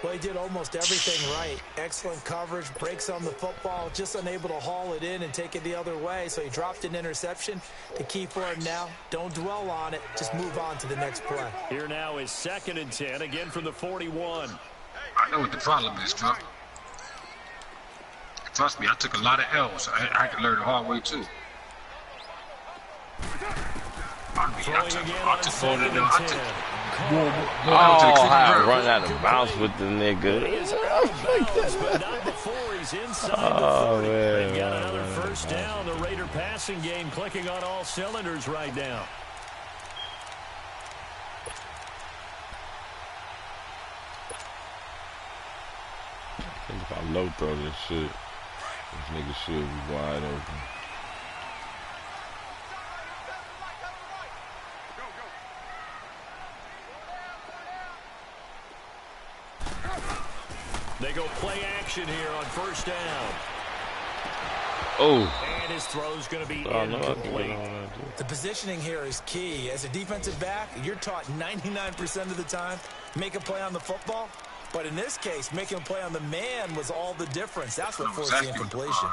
Well, he did almost everything right. Excellent coverage, breaks on the football, just unable to haul it in and take it the other way. So he dropped an interception. The key for him now, don't dwell on it. Just move on to the next play. Here now is 2nd and 10, again from the 41. I know what the problem is, Trump. Trust me, I took a lot of L's. I had to learn the hard way, too. I took more than them. I took more I run out of bounds with the nigga. Oh, man. They got another 1st down. The Raider passing game clicking on all cylinders right now. I think if I low throw this shit, this nigga should be wide open. go play action here on first down. Oh. And his throw's going to be incomplete. The positioning here is key. As a defensive back, you're taught 99% of the time, make a play on the football. But in this case, making a play on the man was all the difference. That's what forced the incompletion.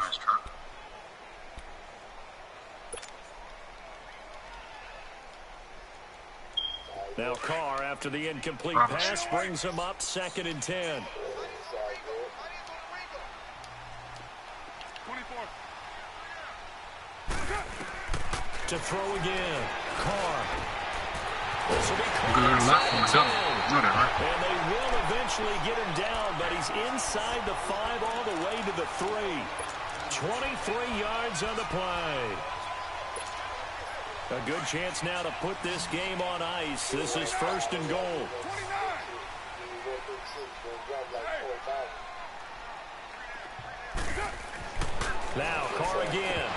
Now Carr, after the incomplete pass, brings him up 2nd and 10. 24. To throw again. Carr. This will be and they will eventually get him down, but he's inside the 5 all the way to the 3. 23 yards on the play. A good chance now to put this game on ice. This is 1st and goal. 29. Now Carr again.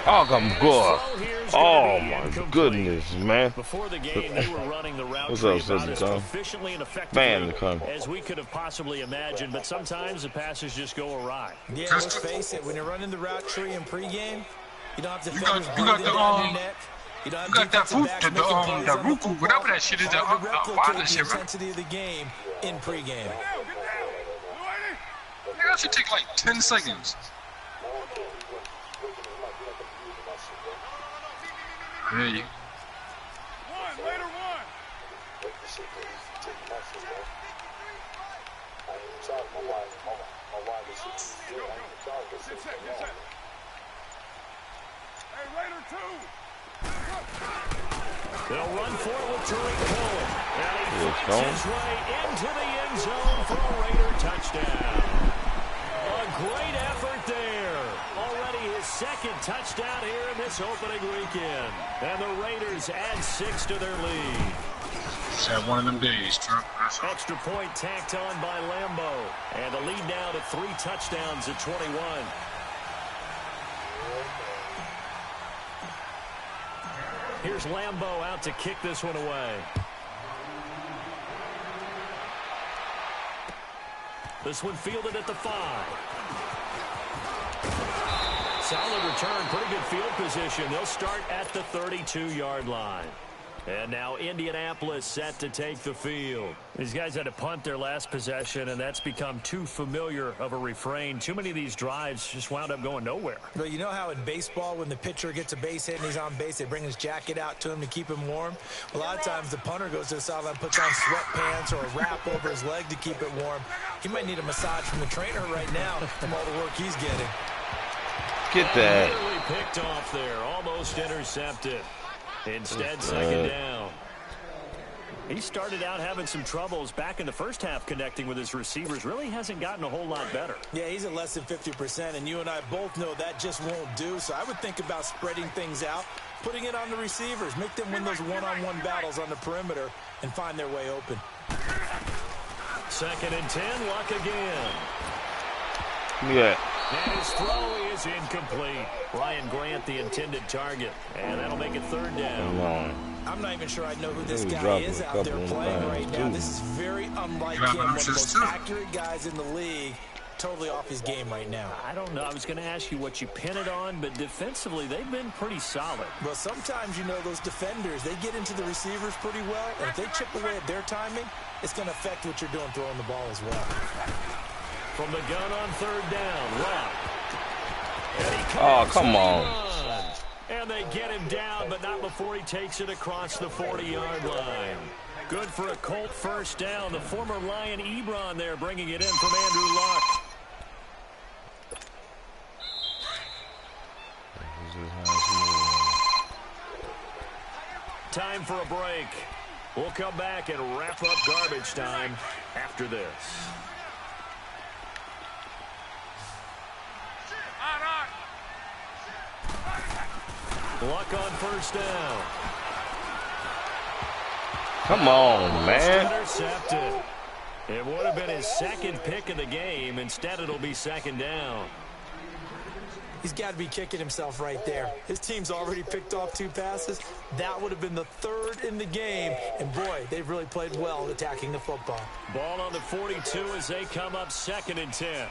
Oh, come good. Oh, my goodness, man. Before the game, they were running the route What's up, about as Tom? efficiently and effectively as we could have possibly imagined, but sometimes the passes just go awry. Yeah, let's face it, when you're running the route tree in pregame, you don't have to finish you got the neck. You got that foot, the Ruku, whatever that shit is, the intensity of the game in pregame. That should take like 10 seconds. There you go. Later one. Hey, Raider 2. They'll run for it with Tariq Cohen. And he finds his way into the end zone for a Raider touchdown. A great effort there. Already his 2nd touchdown here in this opening weekend. And the Raiders add 6 to their lead. Just had one of them days, Trump. Extra point tacked on by Lambo. And the lead now to 3 touchdowns at 21. Here's Lambo out to kick this one away. This one fielded at the 5. Solid return, pretty good field position. They'll start at the 32-yard line. And now Indianapolis set to take the field. These guys had to punt their last possession, and that's become too familiar of a refrain. Too many of these drives just wound up going nowhere. Well, you know how in baseball, when the pitcher gets a base hit and he's on base, they bring his jacket out to him to keep him warm? A lot of times the punter goes to the sideline, puts on sweatpants or a wrap over his leg to keep it warm. He might need a massage from the trainer right now from all the work he's getting. Get that. Nearly picked off there, almost intercepted. Instead, 2nd down. He started out having some troubles back in the first half connecting with his receivers. Really hasn't gotten a whole lot better. Yeah, he's at less than 50%, and you and I both know that just won't do. So I would think about spreading things out, putting it on the receivers, make them win those one-on-one battles on the perimeter and find their way open. 2nd and 10, Luck again. Yeah. And his throw is incomplete. Ryan Grant, the intended target. And that'll make it 3rd down. I'm not even sure I know who this guy is out there playing right now. This is very unlike him. One of the most accurate guys in the league. Totally off his game right now. I don't know. I was going to ask you what you pin it on, but defensively, they've been pretty solid. Well, sometimes, you know, those defenders, they get into the receivers pretty well. And if they chip away at their timing, it's going to affect what you're doing throwing the ball as well. From the gun on 3rd down, left. Oh, come on. And they get him down, but not before he takes it across the 40-yard line. Good for a Colt 1st down. The former Lion Ebron there bringing it in from Andrew Luck. Time for a break. We'll come back and wrap up garbage time after this. Luck on 1st down. Come on, man. Intercepted. It would have been his 2nd pick of the game. Instead, it'll be 2nd down. He's got to be kicking himself right there. His team's already picked off 2 passes. That would have been the 3rd in the game. And, boy, they've really played well attacking the football. Ball on the 42 as they come up 2nd and 10.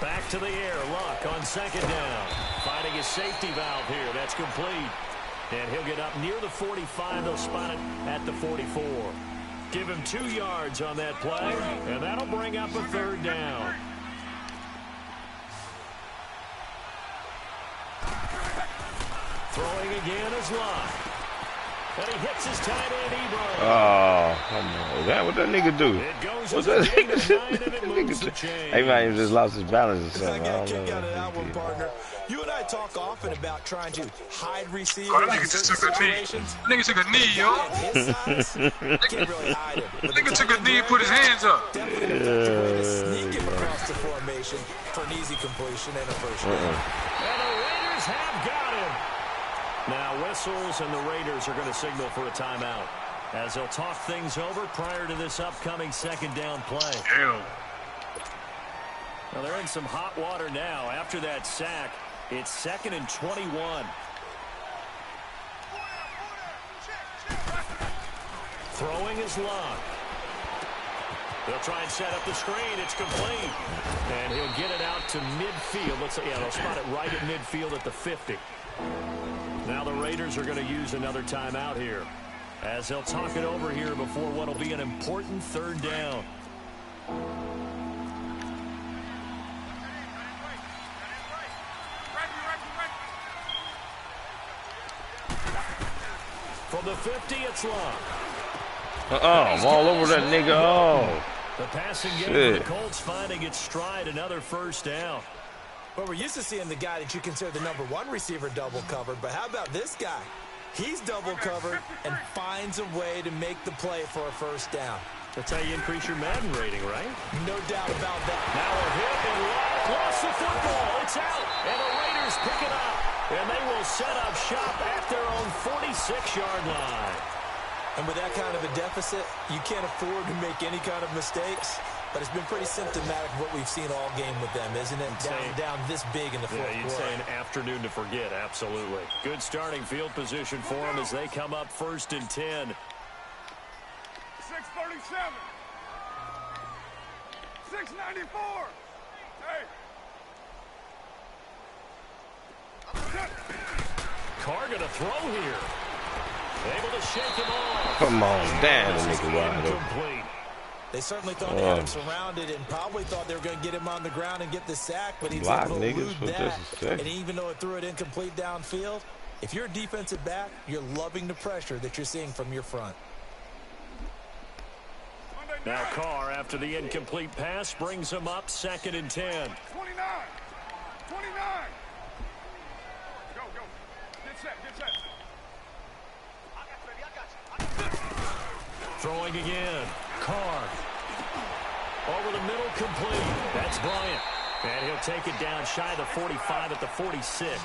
Back to the air. Luck on 2nd down. Finding his safety valve here. That's complete. And he'll get up near the 45. They'll spot it at the 44. Give him 2 yards on that play. And that'll bring up a 3rd down. Throwing again is Luck. And he hits his tight end, Ebro. Oh, come on. Is that what that nigga do? What's that nigga do? He might have just lost his balance or something. I don't know. Partner. You and I talk often about trying to hide receivers. Oh, that nigga just took a knee. That nigga took a knee, yo. Can't really hide him. That nigga took a knee and put his hands up. Sneak him across the formation for an easy completion and a first down. And the Raiders have got him. Now whistles and the Raiders are going to signal for a timeout as they'll talk things over prior to this upcoming 2nd down play. Hell. Well, they're in some hot water now. After that sack, it's 2nd and 21. Throwing is Luck. They'll try and set up the screen. It's complete. And he'll get it out to midfield. They'll spot it right at midfield at the 50. Now the Raiders are going to use another timeout here as they'll talk it over here before what will be an important 3rd down. From the 50, it's Luck. I'm all over that nigga. Oh. The passing game for the Colts finding its stride, another 1st down. Well, we're used to seeing the guy that you consider the #1 receiver double covered, but how about this guy? He's double covered and finds a way to make the play for a 1st down. That's how you increase your Madden rating, right? No doubt about that. Now a hit and Luck lost the football. It's out, and the Raiders pick it up, and they will set up shop at their own 46-yard line. And with that kind of a deficit, you can't afford to make any kind of mistakes. But it's been pretty symptomatic of what we've seen all game with them, isn't it? Down this big in the 4th quarter. You'd say an afternoon to forget, absolutely. Good starting field position for them as they come up 1st and 10. 637. 694. Hey. Carr gonna throw here. Able to shake him off. Come on, damn, the nigga wide open. They certainly thought they had him surrounded and probably thought they were going to get him on the ground and get the sack, but he's able to elude that. And even though it threw it incomplete downfield, if you're a defensive back, you're loving the pressure that you're seeing from your front. Now Carr, after the incomplete pass, brings him up 2nd and 10. 29. 29. Go, go. Get set, get set. Throwing again. Carr. Over the middle, complete. That's Bryant. And he'll take it down shy of the 45 at the 46.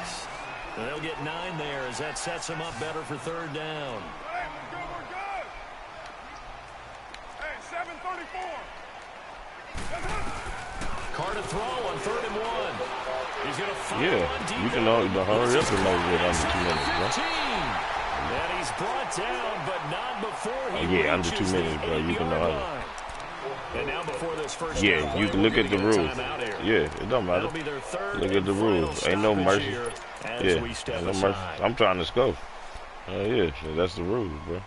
And they'll get 9 there as that sets him up better for 3rd down. Hey, we're good, we're good. Hey, 734. Carr to throw on 3rd and 1. He's going to fire on defense. You can hurry up and make it under 2 minutes, bro. And he's brought down, but not before he under 2 minutes, bro. You can know how. And now before this first down, you can look at the rules. Yeah, it don't matter. Look at the rules. Ain't no mercy. Yeah, ain't no mercy. I'm trying to score. Yeah, so that's the rules, bro.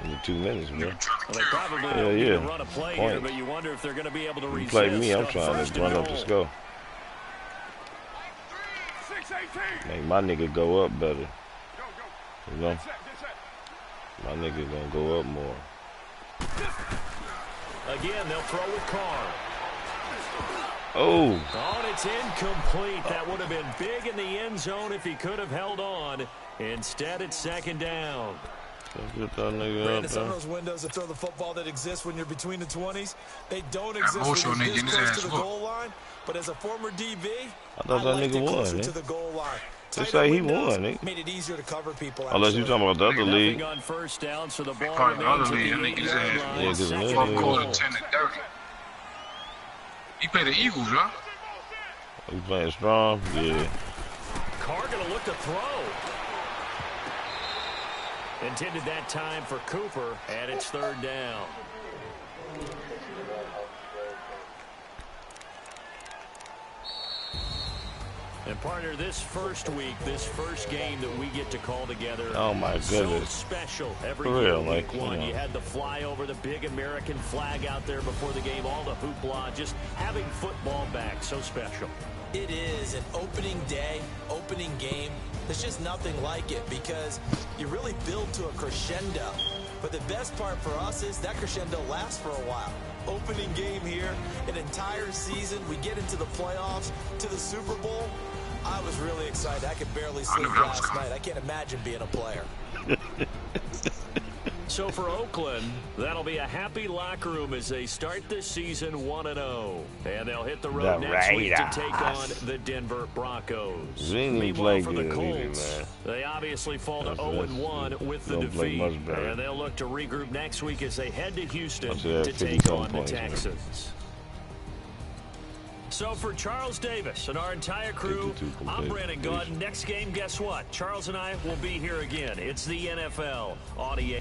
Under 2 minutes, bro. Well, they probably need to run a play here, but you wonder if they're going to be able to resist. You play me, I'm trying to run up the score. Make my nigga go up better. You know? My nigga gonna go up more. Again, they'll throw with Carr. Oh, and it's incomplete. That would have been big in the end zone if he could have held on. Instead, it's 2nd down. Get that nigga Brandon, some of those windows to throw the football that exist when you're between the 20s, they don't exist when you're this close to the goal line. But as a former DB, I thought that nigga won, to the goal line. They say he won, nigga. Made it easier to cover people. Unless you talking about the other league. On first down, so the ball probably the other league, I think he's at. Yeah, because Fourth quarter, 10 and 30. He played the Eagles, right? He's playing strong. Yeah. Carr going to look to throw. Intended that time for Cooper, and it's 3rd down. And partner, this first week, this first game that we get to call together, oh my goodness, so special. Every for year, real, like week one, you had the flyover, the big American flag out there before the game, all the hoopla, just having football back, so special. It is an opening day, opening game. There's just nothing like it because you really build to a crescendo. But the best part for us is that crescendo lasts for a while. Opening game here, an entire season. We get into the playoffs, to the Super Bowl. I was really excited. I could barely sleep last night. I can't imagine being a player. So for Oakland, that'll be a happy locker room as they start this season 1-0. And they'll hit the road next week to take on the Denver Broncos. Meanwhile, for the Colts, they obviously fall to 0-1 with the defeat. And they'll look to regroup next week as they head to Houston to take on the Texans. So for Charles Davis and our entire crew, I'm Brandon Gaudin. Next game, guess what? Charles and I will be here again. It's the NFL Audio.